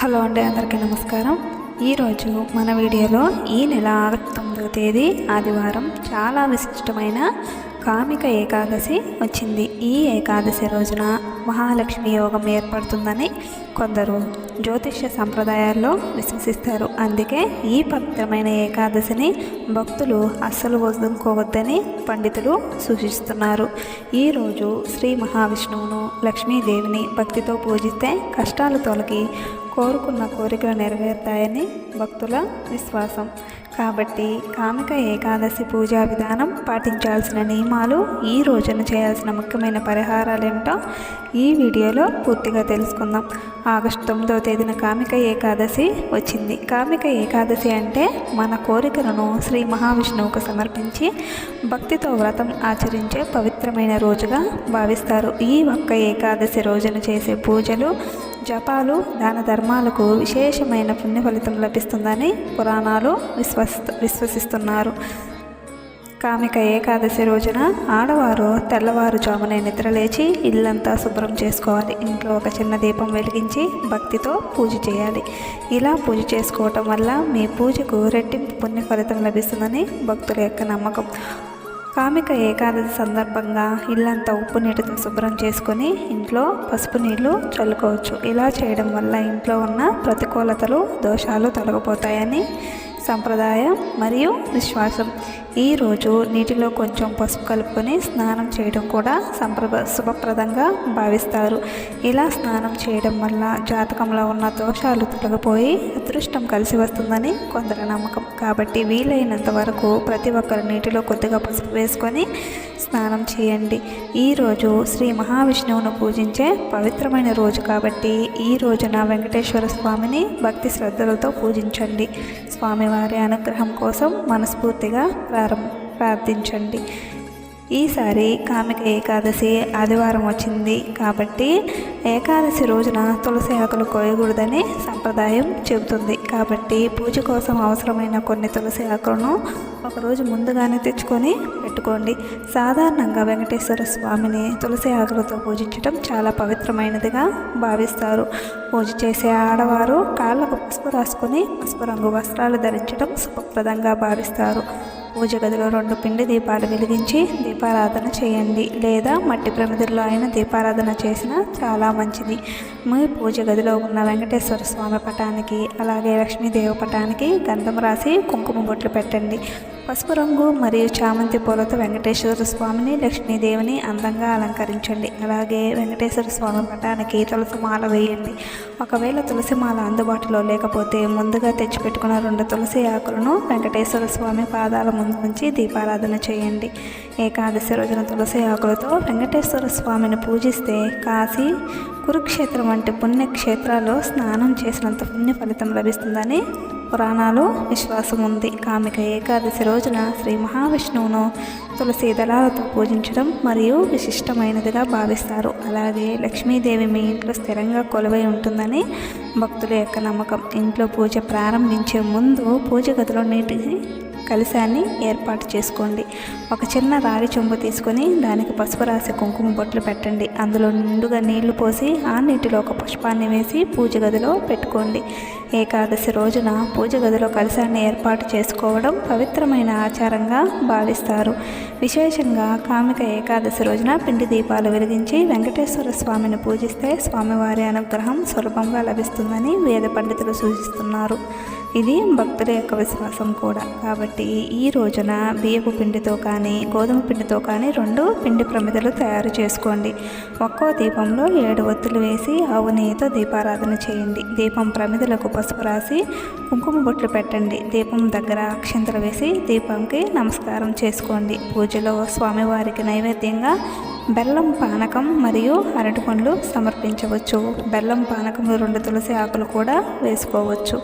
Hello అండి, అందరికీ నమస్కారం. ఈరోజు మన వీడియోలో ఈ నెల ఆగస్టు 9వ తేదీ ఆదివారం చాలా విశిష్టమైన కామిక ఏకాదశి వచ్చింది. ఈ ఏకాదశి రోజున మహాలక్ష్మి యోగం ఏర్పడుతుందని కొందరు జ్యోతిష్య సంప్రదాయాల్లో విశ్వసిస్తారు. అందుకే ఈ పవిత్రమైన ఏకాదశిని భక్తులు అస్సలు వదులుకోవద్దని పండితులు సూచిస్తున్నారు. ఈరోజు శ్రీ మహావిష్ణువును, లక్ష్మీదేవిని భక్తితో పూజిస్తే కష్టాలు తొలగి కోరుకున్న కోరికలు నెరవేరుతాయని భక్తుల విశ్వాసం. కాబట్టి కామిక ఏకాదశి పూజా విధానం, పాటించాల్సిన నియమాలు, ఈ రోజున చేయాల్సిన ముఖ్యమైన పరిహారాలు ఏమిటో ఈ వీడియోలో పూర్తిగా తెలుసుకుందాం. ఆగస్టు 9వ తేదీన కామిక ఏకాదశి వచ్చింది. కామిక ఏకాదశి అంటే మన కోరికలను శ్రీ మహావిష్ణువుకు సమర్పించి భక్తితో వ్రతం ఆచరించే పవిత్రమైన రోజుగా భావిస్తారు. ఈ ఒక్క ఏకాదశి రోజున చేసే పూజలు, జపాలు, దాన ధర్మాలకు విశేషమైన పుణ్య ఫలితం లభిస్తుందని పురాణాలు విశ్వసిస్తున్నారు. కామిక ఏకాదశి రోజున ఆడవారు తెల్లవారుజామునే నిద్రలేచి ఇల్లంతా శుభ్రం చేసుకోవాలి. ఇంట్లో ఒక చిన్న దీపం వెలిగించి భక్తితో పూజ చేయాలి. ఇలా పూజ చేసుకోవటం వల్ల మీ పూజకు రెట్టింపు పుణ్య ఫలితం లభిస్తుందని భక్తుల యొక్క నమ్మకం. కామిక ఏకాదశి సందర్భంగా ఇల్లంతా ఉప్పు నీటితో శుభ్రం చేసుకొని ఇంట్లో పసుపు నీళ్లు చల్లుకోవచ్చు. ఇలా చేయడం వల్ల ఇంట్లో ఉన్న ప్రతికూలతలు, దోషాలు తొలగిపోతాయని సంప్రదాయం మరియు విశ్వాసం. ఈరోజు నీటిలో కొంచెం పసుపు కలుపుకొని స్నానం చేయడం కూడా శుభప్రదంగా భావిస్తారు. ఇలా స్నానం చేయడం వల్ల జాతకంలో ఉన్న దోషాలు తొలగిపోయి అదృష్టం కలిసి వస్తుందని కొందరి నమ్మకం. కాబట్టి వీలైనంత వరకు ప్రతి ఒక్కరు నీటిలో కొద్దిగా పసుపు వేసుకొని స్నానం చేయండి. ఈరోజు శ్రీ మహావిష్ణువును పూజించే పవిత్రమైన రోజు కాబట్టి ఈ రోజున వెంకటేశ్వర స్వామిని భక్తి శ్రద్ధలతో పూజించండి. స్వామివారి అనుగ్రహం కోసం మనస్ఫూర్తిగా ప్రార్థించండి. ఈసారి కామిక ఏకాదశి ఆదివారం వచ్చింది కాబట్టి ఏకాదశి రోజున తులసి ఆకులు కోయకూడదని సంప్రదాయం చెబుతుంది. కాబట్టి పూజ కోసం అవసరమైన కొన్ని తులసి ఆకులను ఒకరోజు ముందుగానే తెచ్చుకొని పెట్టుకోండి. సాధారణంగా వెంకటేశ్వర స్వామిని తులసి ఆకులతో పూజించడం చాలా పవిత్రమైనదిగా భావిస్తారు. పూజ చేసే ఆడవారు కాళ్ళకు పసుపు రాసుకొని పసుపు రంగు వస్త్రాలు ధరించడం శుభప్రదంగా భావిస్తారు. పూజ గదిలో 2 పిండి దీపాలు వెలిగించి దీపారాధన చేయండి. లేదా మట్టి ప్రమిదల్లో అయిన దీపారాధన చేసినా చాలా మంచిది. మీ పూజ గదిలో ఉన్న వెంకటేశ్వర స్వామి పటానికి, అలాగే లక్ష్మీదేవి పటానికి గంధం రాసి కుంకుమ బొట్లు పెట్టండి. పసుపు రంగు మరియు చామంతి పూలతో వెంకటేశ్వర స్వామిని, లక్ష్మీదేవిని అందంగా అలంకరించండి. అలాగే వెంకటేశ్వర స్వామి పటానికి తులసి మాల వేయండి. ఒకవేళ తులసి మాల అందుబాటులో లేకపోతే ముందుగా తెచ్చిపెట్టుకున్న 2 తులసి ఆకులను వెంకటేశ్వర స్వామి పాదాల ముందు ఉంచి దీపారాధన చేయండి. ఏకాదశి రోజున తులసి ఆకులతో వెంకటేశ్వర స్వామిని పూజిస్తే కాశీ, కురుక్షేత్రం వంటి పుణ్యక్షేత్రాల్లో స్నానం చేసినంత పుణ్య ఫలితం లభిస్తుందని పురాణాలు విశ్వాసం ఉంది. కామిక ఏకాదశి రోజున శ్రీ మహావిష్ణువును తులసి దళాలతో పూజించడం మరియు విశిష్టమైనదిగా భావిస్తారు. అలాగే లక్ష్మీదేవి మీ ఇంట్లో స్థిరంగా కొలువై ఉంటుందని భక్తుల యొక్క నమ్మకం. ఇంట్లో పూజ ప్రారంభించే ముందు పూజ గదిలో నీటి కలశాన్ని ఏర్పాటు చేసుకోండి. ఒక చిన్న రాగి చెంబు తీసుకొని దానికి పసుపు రాసి కుంకుమ బొట్లు పెట్టండి. అందులో నిండుగా నీళ్లు పోసి ఆ నీటిలో ఒక పుష్పాన్ని వేసి పూజ గదిలో పెట్టుకోండి. ఏకాదశి రోజున పూజ గదిలో కలశాన్ని ఏర్పాటు చేసుకోవడం పవిత్రమైన ఆచారంగా భావిస్తారు. విశేషంగా కామిక ఏకాదశి రోజున పిండి దీపాలు వెలిగించి వెంకటేశ్వర స్వామిని పూజిస్తే స్వామివారి అనుగ్రహం సులభంగా లభిస్తుందని వేద పండితులు సూచిస్తున్నారు. ఇది భక్తుల యొక్క విశ్వాసం కూడా. కాబట్టి ఈ రోజున బియ్యపు పిండితో కానీ గోధుమ పిండితో కానీ 2 పిండి ప్రమిదలు తయారు చేసుకోండి. ఒక్కో దీపంలో 7 ఒత్తులు వేసి ఆవు నెయ్యితో దీపారాధన చేయండి. దీపం ప్రమిదలకు పసుపు రాసి కుంకుమ బొట్లు పెట్టండి. దీపం దగ్గర అక్షంతలు వేసి దీపంకి నమస్కారం చేసుకోండి. పూజలో స్వామివారికి నైవేద్యంగా బెల్లం పానకం మరియు అరటిపండ్లు సమర్పించవచ్చు. బెల్లం పానకంలో 2 తులసి ఆకులు కూడా వేసుకోవచ్చు.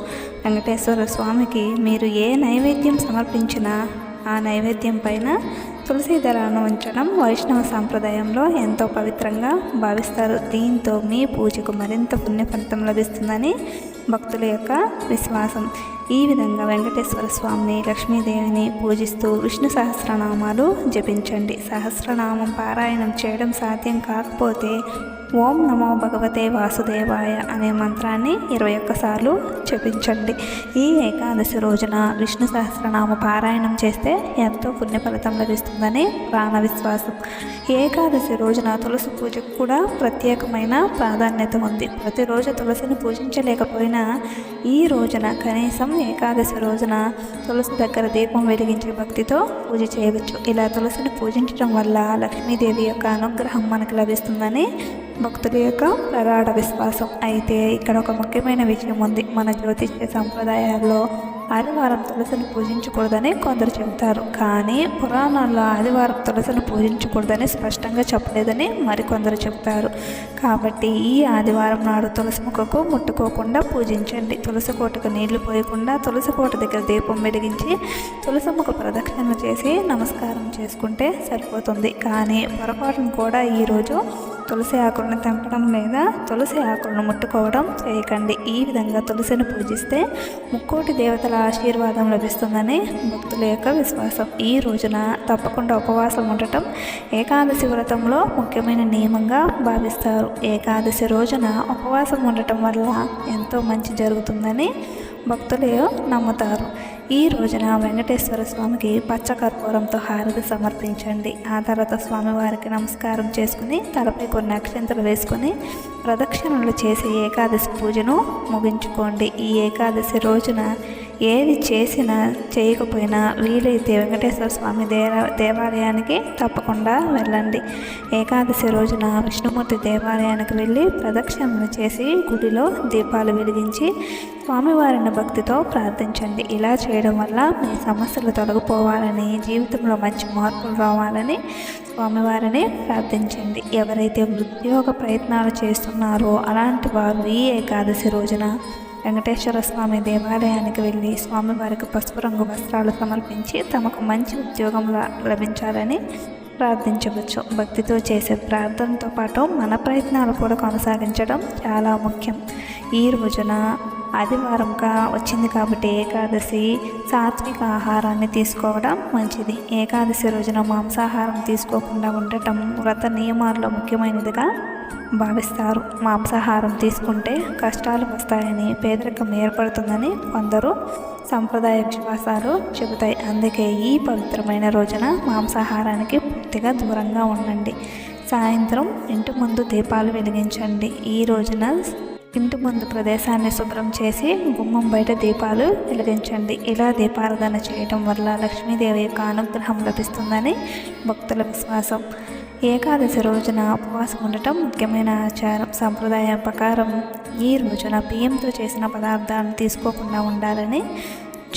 వెంకటేశ్వర స్వామికి మీరు ఏ నైవేద్యం సమర్పించినా ఆ నైవేద్యం పైన తులసి దళాలను ఉంచడం వైష్ణవ సాంప్రదాయంలో ఎంతో పవిత్రంగా భావిస్తారు. దీంతో మీ పూజకు మరింత పుణ్య ఫలితం లభిస్తుందని భక్తుల యొక్క విశ్వాసం. ఈ విధంగా వెంకటేశ్వర స్వామిని, లక్ష్మీదేవిని పూజిస్తూ విష్ణు సహస్రనామాలు జపించండి. సహస్రనామం పారాయణం చేయడం సాధ్యం కాకపోతే ఓం నమో భగవతే వాసుదేవాయ అనే మంత్రాన్ని 21 సార్లు జపించండి. ఈ ఏకాదశి రోజున విష్ణు సహస్రనామ పారాయణం చేస్తే ఎంతో పుణ్య ఫలితం లభిస్తుందని ప్రాణ విశ్వాసం. ఏకాదశి రోజున తులసి పూజకు కూడా ప్రత్యేకమైన ప్రాధాన్యత ఉంది. ప్రతిరోజు తులసిని పూజించలేకపోయినా ఈ రోజున కనీసం ఏకాదశి రోజున తులసి దగ్గర దీపం వెలిగించే భక్తితో పూజ చేయవచ్చు. ఇలా తులసిని పూజించడం వల్ల లక్ష్మీదేవి యొక్క అనుగ్రహం మనకు లభిస్తుందని భక్తుల యొక్క ప్రగాఢ విశ్వాసం. అయితే ఇక్కడ ఒక ముఖ్యమైన విషయం ఉంది. మన జ్యోతిష్య సంప్రదాయాల్లో ఆదివారం తులసిని పూజించకూడదని కొందరు చెబుతారు. కానీ పురాణాల్లో ఆదివారం తులసిని పూజించకూడదని స్పష్టంగా చెప్పలేదని మరికొందరు చెబుతారు. కాబట్టి ఈ ఆదివారం నాడు తులసి మొక్కకు ముట్టుకోకుండా పూజించండి. తులసి కోటకు నీళ్లు పోయకుండా తులసి కోట దగ్గర దీపం వెలిగించి తులసి మొక్క ప్రదక్షిణ చేసి నమస్కారం చేసుకుంటే సరిపోతుంది. కానీ పొరపాటును కూడా ఈరోజు తులసి ఆకులను తెంపడం లేదా తులసి ఆకులను ముట్టుకోవడం చేయకండి. ఈ విధంగా తులసిని పూజిస్తే ముక్కోటి దేవతల ఆశీర్వాదం లభిస్తుందని భక్తుల యొక్క విశ్వాసం. ఈ రోజున తప్పకుండా ఉపవాసం ఉండటం ఏకాదశి వ్రతంలో ముఖ్యమైన నియమంగా భావిస్తారు. ఏకాదశి రోజున ఉపవాసం ఉండటం వల్ల ఎంతో మంచి జరుగుతుందని భక్తులు నమ్ముతారు. ఈ రోజున వెంకటేశ్వర స్వామికి పచ్చకర్పూరంతో హారతి సమర్పించండి. ఆ తర్వాత స్వామివారికి నమస్కారం చేసుకుని తలపై కొన్ని అక్షంతలు వేసుకొని ప్రదక్షిణలు చేసి ఏకాదశి పూజను ముగించుకోండి. ఈ ఏకాదశి రోజున ఏది చేసినా చేయకపోయినా వీలైతే వెంకటేశ్వర స్వామి దేవాలయానికి తప్పకుండా వెళ్ళండి. ఏకాదశి రోజున విష్ణుమూర్తి దేవాలయానికి వెళ్ళి ప్రదక్షిణలు చేసి గుడిలో దీపాలు వెలిగించి స్వామివారిని భక్తితో ప్రార్థించండి. ఇలా చేయడం వల్ల మీ సమస్యలు తొలగిపోవాలని, జీవితంలో మంచి మార్పులు రావాలని స్వామివారిని ప్రార్థించండి. ఎవరైతే ఉద్యోగ ప్రయత్నాలు చేస్తున్నారో అలాంటి వారు ఈ ఏకాదశి రోజున వెంకటేశ్వర స్వామి దేవాలయానికి వెళ్ళి స్వామివారికి పసుపు రంగు వస్త్రాలు సమర్పించి తమకు మంచి ఉద్యోగం లభించాలని ప్రార్థించవచ్చు. భక్తితో చేసే ప్రార్థనతో పాటు మన ప్రయత్నాలు కూడా కొనసాగించడం చాలా ముఖ్యం. ఈ రోజున ఆదివారంగా వచ్చింది కాబట్టి ఏకాదశి సాత్విక ఆహారాన్ని తీసుకోవడం మంచిది. ఏకాదశి రోజున మాంసాహారం తీసుకోకుండా ఉండటం వ్రత నియమాల్లో ముఖ్యమైనదిగా భావిస్తారు. మాంసాహారం తీసుకుంటే కష్టాలు వస్తాయని, పేదరికం ఏర్పడుతుందని కొందరు సంప్రదాయ విశ్వాసాలు చెబుతాయి. అందుకే ఈ పవిత్రమైన రోజున మాంసాహారానికి పూర్తిగా దూరంగా ఉండండి. సాయంత్రం ఇంటి ముందు దీపాలు వెలిగించండి. ఈ రోజున ఇంటి ముందు ప్రదేశాన్ని శుభ్రం చేసి గుమ్మం బయట దీపాలు వెలిగించండి. ఇలా దీపారాధన చేయడం వల్ల లక్ష్మీదేవి యొక్క అనుగ్రహం లభిస్తుందని భక్తుల విశ్వాసం. ఏకాదశి రోజున ఉపవాసం ఉండటం ముఖ్యమైన ఆచారం. సంప్రదాయం ప్రకారం ఈ రోజున బియ్యంతో చేసిన పదార్థాలను తీసుకోకుండా ఉండాలని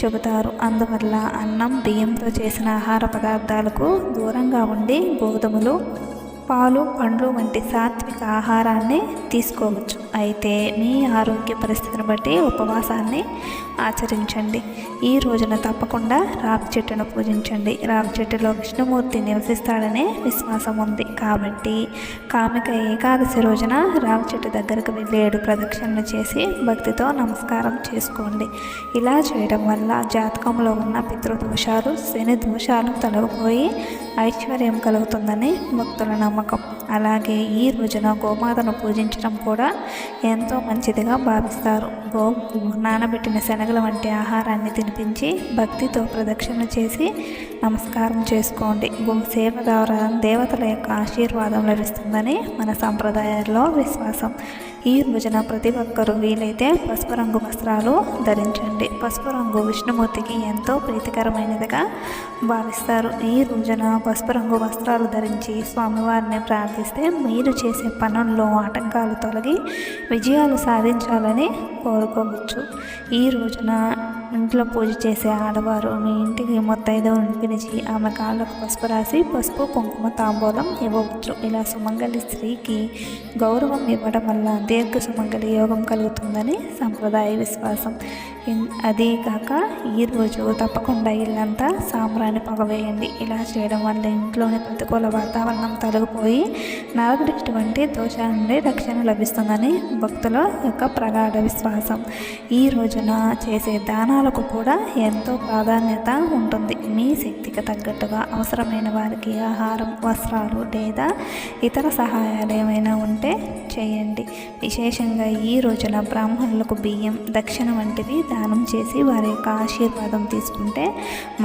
చెబుతారు. అందువల్ల అన్నం, బియ్యంతో చేసిన ఆహార పదార్థాలకు దూరంగా ఉండి గోధుమలు, పాలు, పండ్లు వంటి సాత్విక ఆహారాన్ని తీసుకోవచ్చు. అయితే మీ ఆరోగ్య పరిస్థితిని బట్టి ఉపవాసాన్ని ఆచరించండి. ఈ రోజున తప్పకుండా రావి చెట్టును పూజించండి. రావి చెట్టులో విష్ణుమూర్తి నివసిస్తాడనే విశ్వాసం ఉంది. కాబట్టి కామిక ఏకాదశి రోజున రావి చెట్టు దగ్గరకు వెళ్ళి 7 ప్రదక్షిణలు చేసి భక్తితో నమస్కారం చేసుకోండి. ఇలా చేయడం వల్ల జాతకంలో ఉన్న పితృదోషాలు, శని దోషాలు తొలగిపోయి ఐశ్వర్యం కలుగుతుందని భక్తుల నమ్మకం. అలాగే ఈ రోజున గోమాతను పూజించడం కూడా ఎంతో మంచిదిగా భావిస్తారు. నానబెట్టిన శనగల వంటి ఆహారాన్ని తినిపించి భక్తితో ప్రదక్షిణ చేసి నమస్కారం చేసుకోండి. గోసేవ ద్వారా దేవతల యొక్క ఆశీర్వాదం లభిస్తుందని మన సంప్రదాయాల్లో విశ్వాసం. ఈ రోజున ప్రతి ఒక్కరూ వీలైతే పసుపు రంగు వస్త్రాలు ధరించండి. పసుపు రంగు విష్ణుమూర్తికి ఎంతో ప్రీతికరమైనదిగా భావిస్తారు. ఈ రోజున పసుపు రంగు వస్త్రాలు ధరించి స్వామివారిని ప్రార్థిస్తే మీరు చేసే పనుల్లో ఆటంకాలు తొలగి విజయాలు సాధించాలని కోరుకోవచ్చు. ఈ రోజున ఇంట్లో పూజ చేసే ఆడవారు మీ ఇంటికి ముత్తైదువుని పిలిచి ఆమె కాళ్ళకు పసుపు రాసి పసుపు, కుంకుమ, తాంబూలం ఇవ్వవచ్చు. ఇలా సుమంగళి స్త్రీకి గౌరవం ఇవ్వడం వల్ల దీర్ఘ సుమంగళి యోగం కలుగుతుందని సంప్రదాయ విశ్వాసం. అదీ కాక ఈరోజు తప్పకుండా ఇల్లంతా సాంబ్రాణి పొగ వేయండి. ఇలా చేయడం వల్ల ఇంట్లోని ప్రతికూల వాతావరణం తొలగిపోయి నరదృష్టి వంటి దోషాల నుండి రక్షణ లభిస్తుందని భక్తుల యొక్క ప్రగాఢ విశ్వాసం. ఈ రోజున చేసే దానాలకు కూడా ఎంతో ప్రాధాన్యత ఉంటుంది. మీ శక్తికి తగ్గట్టుగా అవసరమైన వారికి ఆహారం, వస్త్రాలు లేదా ఇతర సహాయాలు ఏమైనా ఉంటే చేయండి. విశేషంగా ఈ రోజున బ్రాహ్మణులకు బియ్యం, దక్షిణ వంటివి దానం చేసి వారి యొక్క ఆశీర్వాదం తీసుకుంటే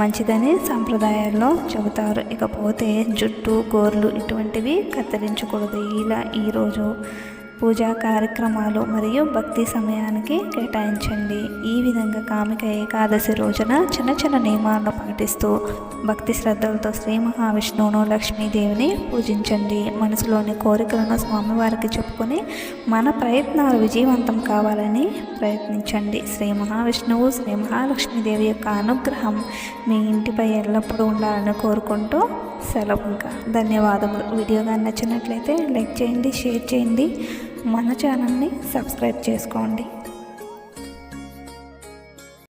మంచిదని సంప్రదాయాల్లో చెబుతారు. ఇకపోతే జుట్టు, గోర్లు ఇటువంటివి కత్తిరించకూడదు. ఇలా ఈరోజు పూజా కార్యక్రమాలు మరియు భక్తి సమయానికి కేటాయించండి. ఈ విధంగా కామిక ఏకాదశి రోజున చిన్న చిన్న నియమాలను పాటిస్తూ భక్తి శ్రద్ధలతో శ్రీ మహావిష్ణువును, లక్ష్మీదేవిని పూజించండి. మనసులోని కోరికలను స్వామివారికి చెప్పుకొని మన ప్రయత్నాలు విజయవంతం కావాలని ప్రయత్నించండి. శ్రీ మహావిష్ణువు, శ్రీ మహాలక్ష్మీదేవి యొక్క అనుగ్రహం మీ ఇంటిపై ఎల్లప్పుడూ ఉండాలని కోరుకుంటూ సెలవు. ఇంకా ధన్యవాదములు. వీడియోగా నచ్చినట్లయితే లైక్ చేయండి, షేర్ చేయండి, మన ఛానల్ని సబ్స్క్రైబ్ చేసుకోండి.